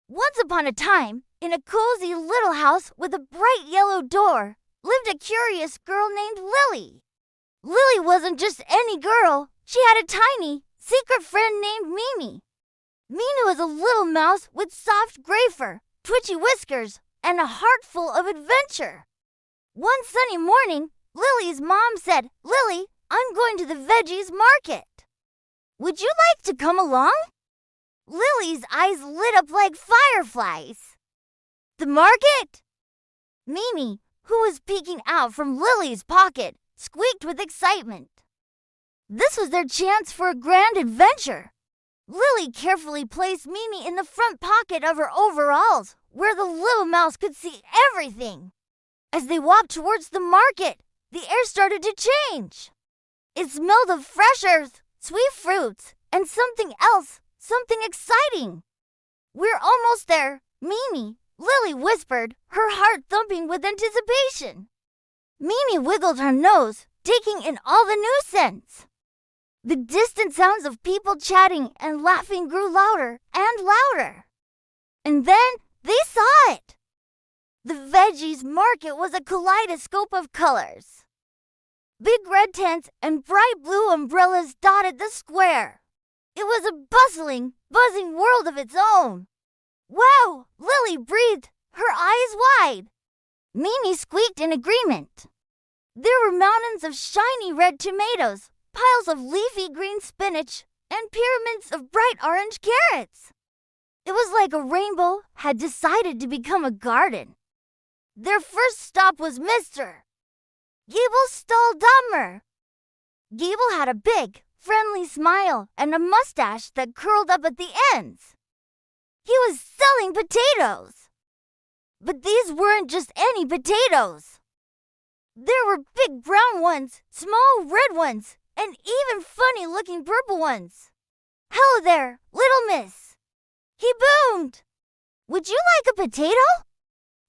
Once upon a time, in a cozy little house with a bright yellow door, lived a curious girl named Lily. Lily wasn't just any girl. She had a tiny, secret friend named Mimi. Mimi was a little mouse with soft gray fur, twitchy whiskers, and a heart full of adventure. One sunny morning, Lily's mom said, "Lily, I'm going to the Veggies market. Would you like to come along?" Lily's eyes lit up like fireflies. The market? Mimi, who was peeking out from Lily's pocket, squeaked with excitement. This was their chance for a grand adventure. Lily carefully placed Mimi in the front pocket of her overalls, where the little mouse could see everything. As they walked towards the market, the air started to change. It smelled of fresh earth, sweet fruits, and something else, something exciting. "We're almost there, Mimi," Lily whispered, her heart thumping with anticipation. Mimi wiggled her nose, taking in all the new scents. The distant sounds of people chatting and laughing grew louder and louder. And then they saw it. The Veggies market was a kaleidoscope of colors. Big red tents and bright blue umbrellas dotted the square. It was a bustling, buzzing world of its own. "Wow!" Lily breathed, her eyes wide. Mimi squeaked in agreement. There were mountains of shiny red tomatoes, piles of leafy green spinach, and pyramids of bright orange carrots. It was like a rainbow had decided to become a garden. Their first stop was Mr. Gable Stalldummer. Gable had a big, friendly smile and a mustache that curled up at the ends. He was selling potatoes. But these weren't just any potatoes. There were big brown ones, small red ones, and even funny-looking purple ones. "Hello there, little miss," he boomed. "Would you like a potato?"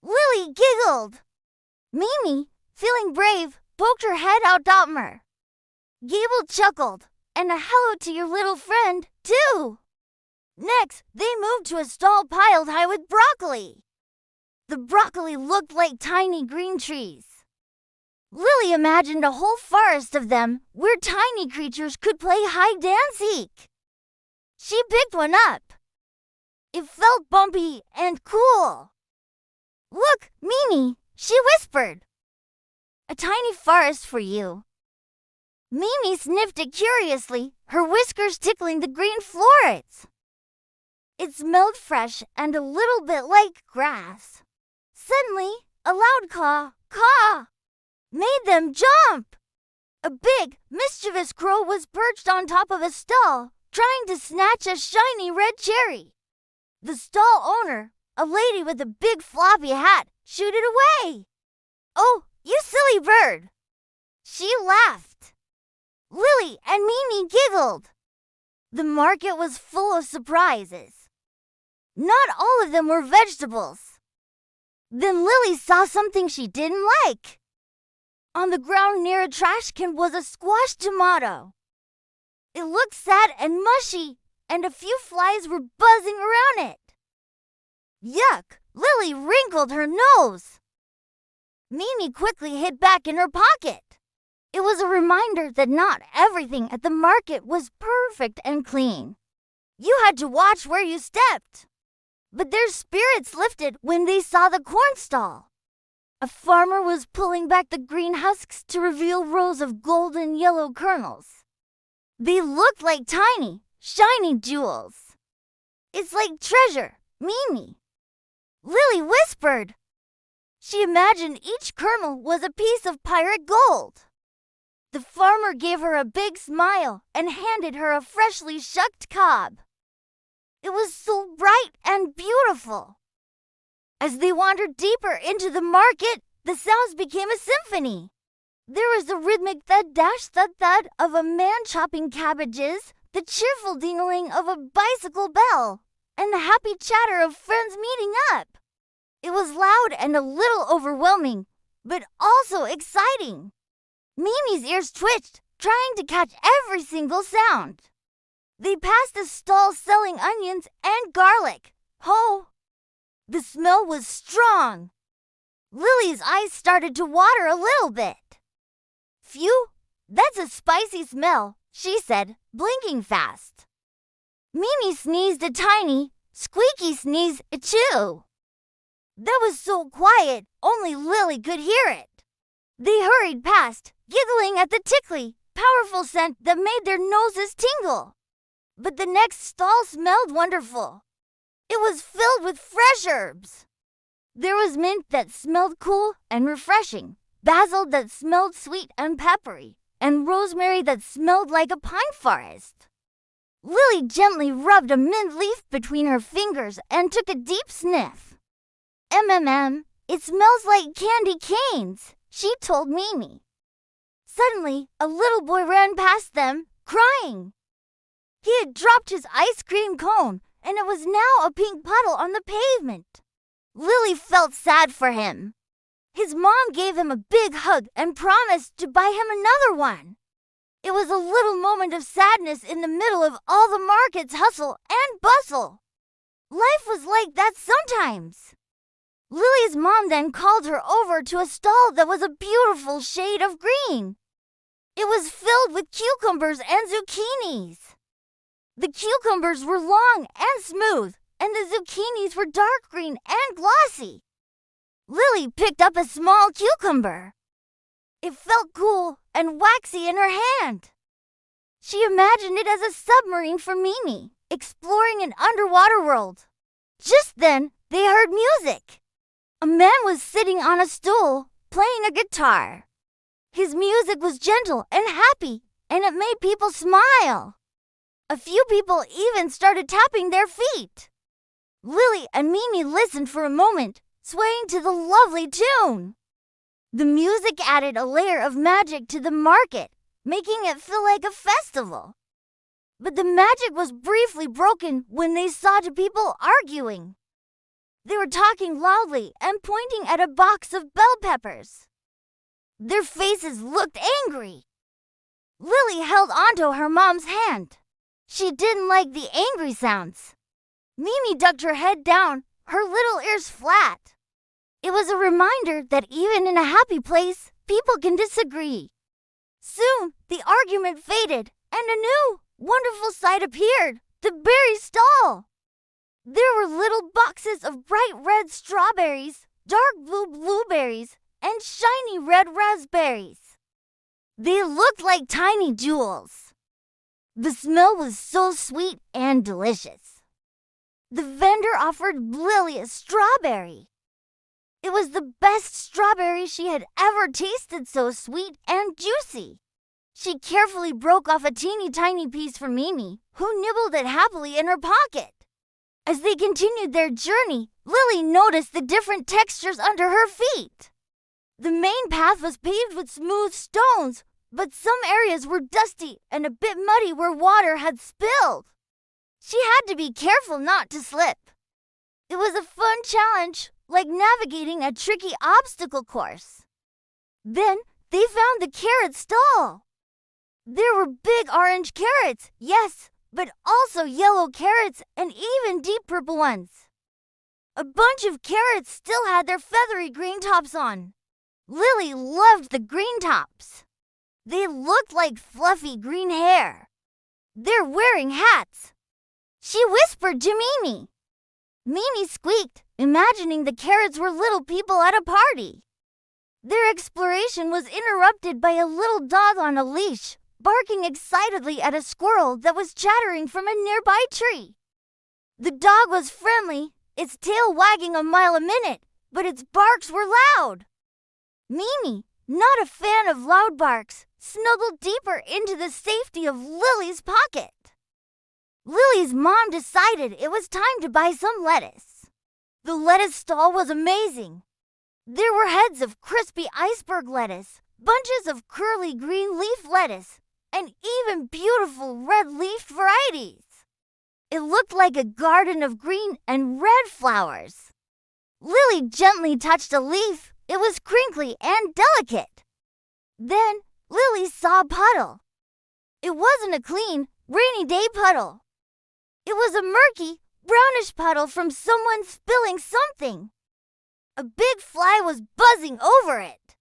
Lily giggled. Mimi, feeling brave, poked her head out Dotmer. Gable chuckled, "And a hello to your little friend, too." Next, they moved to a stall piled high with broccoli. The broccoli looked like tiny green trees. Lily imagined a whole forest of them where tiny creatures could play hide and seek. She picked one up. It felt bumpy and cool. "Look, Mimi," she whispered. "A tiny forest for you." Mimi sniffed it curiously, her whiskers tickling the green florets. It smelled fresh and a little bit like grass. Suddenly, a loud caw made them jump. A big, mischievous crow was perched on top of a stall, trying to snatch a shiny red cherry. The stall owner, a lady with a big floppy hat, shooed it away. "Oh, you silly bird!" She laughed. Lily and Mimi giggled. The market was full of surprises. Not all of them were vegetables. Then Lily saw something she didn't like. On the ground near a trash can was a squashed tomato. It looked sad and mushy, and a few flies were buzzing around it. Yuck! Lily wrinkled her nose. Mimi quickly hid back in her pocket. It was a reminder that not everything at the market was perfect and clean. You had to watch where you stepped. But their spirits lifted when they saw the corn stall. A farmer was pulling back the green husks to reveal rows of golden yellow kernels. They looked like tiny, shiny jewels. "It's like treasure, Mimi," Lily whispered. She imagined each kernel was a piece of pirate gold. The farmer gave her a big smile and handed her a freshly shucked cob. It was so bright and beautiful. As they wandered deeper into the market, the sounds became a symphony. There was the rhythmic thud-thud of a man chopping cabbages, the cheerful dingling of a bicycle bell, and the happy chatter of friends meeting up. It was loud and a little overwhelming, but also exciting. Mimi's ears twitched, trying to catch every single sound. They passed a stall selling onions and garlic. "Ho, smell was strong. Lily's eyes started to water a little bit. Phew, that's a spicy smell, she said, blinking fast. Mimi sneezed a tiny, squeaky sneeze, achoo. That was so quiet, only Lily could hear it. They hurried past, giggling at the tickly, powerful scent that made their noses tingle. But the next stall smelled wonderful. It was filled with fresh herbs. There was mint that smelled cool and refreshing, basil that smelled sweet and peppery, and rosemary that smelled like a pine forest. Lily gently rubbed a mint leaf between her fingers and took a deep sniff. It smells like candy canes, she told Mimi. Suddenly, a little boy ran past them, crying. He had dropped his ice cream cone, and it was now a pink puddle on the pavement. Lily felt sad for him. His mom gave him a big hug and promised to buy him another one. It was a little moment of sadness in the middle of all the market's hustle and bustle. Life was like that sometimes. Lily's mom then called her over to a stall that was a beautiful shade of green. It was filled with cucumbers and zucchinis. The cucumbers were long and smooth, and the zucchinis were dark green and glossy. Lily picked up a small cucumber. It felt cool and waxy in her hand. She imagined it as a submarine for Mimi, exploring an underwater world. Just then, they heard music. A man was sitting on a stool, playing a guitar. His music was gentle and happy, and it made people smile. A few people even started tapping their feet. Lily and Mimi listened for a moment, swaying to the lovely tune. The music added a layer of magic to the market, making it feel like a festival. But the magic was briefly broken when they saw two people arguing. They were talking loudly and pointing at a box of bell peppers. Their faces looked angry. Lily held onto her mom's hand. She didn't like the angry sounds. Mimi ducked her head down, her little ears flat. It was a reminder that even in a happy place, people can disagree. Soon, the argument faded, and a new, wonderful sight appeared, the berry stall. There were little boxes of bright red strawberries, dark blue blueberries, and shiny red raspberries. They looked like tiny jewels. The smell was so sweet and delicious. The vendor offered Lily a strawberry. It was the best strawberry she had ever tasted, so sweet and juicy. She carefully broke off a teeny tiny piece for Mimi, who nibbled it happily in her pocket. As they continued their journey, Lily noticed the different textures under her feet. The main path was paved with smooth stones, but some areas were dusty and a bit muddy where water had spilled. She had to be careful not to slip. It was a fun challenge, like navigating a tricky obstacle course. Then they found the carrot stall. There were big orange carrots, yes, but also yellow carrots and even deep purple ones. A bunch of carrots still had their feathery green tops on. Lily loved the green tops. They looked like fluffy green hair. They're wearing hats. She whispered to Mimi. Mimi squeaked, imagining the carrots were little people at a party. Their exploration was interrupted by a little dog on a leash, barking excitedly at a squirrel that was chattering from a nearby tree. The dog was friendly, its tail wagging a mile a minute, but its barks were loud. Mimi, not a fan of loud barks, snuggled deeper into the safety of Lily's pocket. Lily's mom decided it was time to buy some lettuce. The lettuce stall was amazing. There were heads of crispy iceberg lettuce, bunches of curly green leaf lettuce, and even beautiful red-leafed varieties. It looked like a garden of green and red flowers. Lily gently touched a leaf. It was crinkly and delicate. Then Lily saw a puddle. It wasn't a clean, rainy day puddle. It was a murky, brownish puddle from someone spilling something. A big fly was buzzing over it.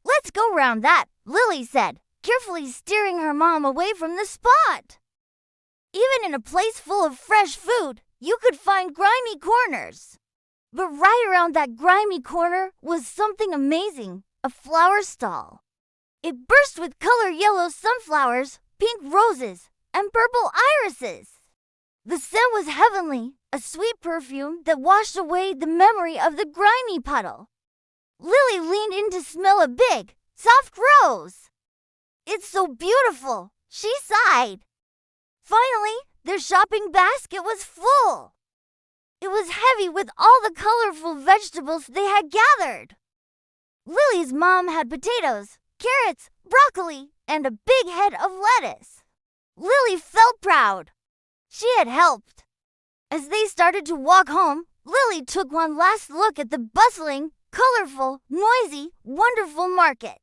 Let's go round that, Lily said, carefully steering her mom away from the spot. Even in a place full of fresh food, you could find grimy corners. But right around that grimy corner was something amazing, a flower stall. It burst with color yellow sunflowers, pink roses, and purple irises. The scent was heavenly, a sweet perfume that washed away the memory of the grimy puddle. Lily leaned in to smell a big, soft rose. It's so beautiful, she sighed. Finally, their shopping basket was full. It was heavy with all the colorful vegetables they had gathered. Lily's mom had potatoes, carrots, broccoli, and a big head of lettuce. Lily felt proud. She had helped. As they started to walk home, Lily took one last look at the bustling, colorful, noisy, wonderful market.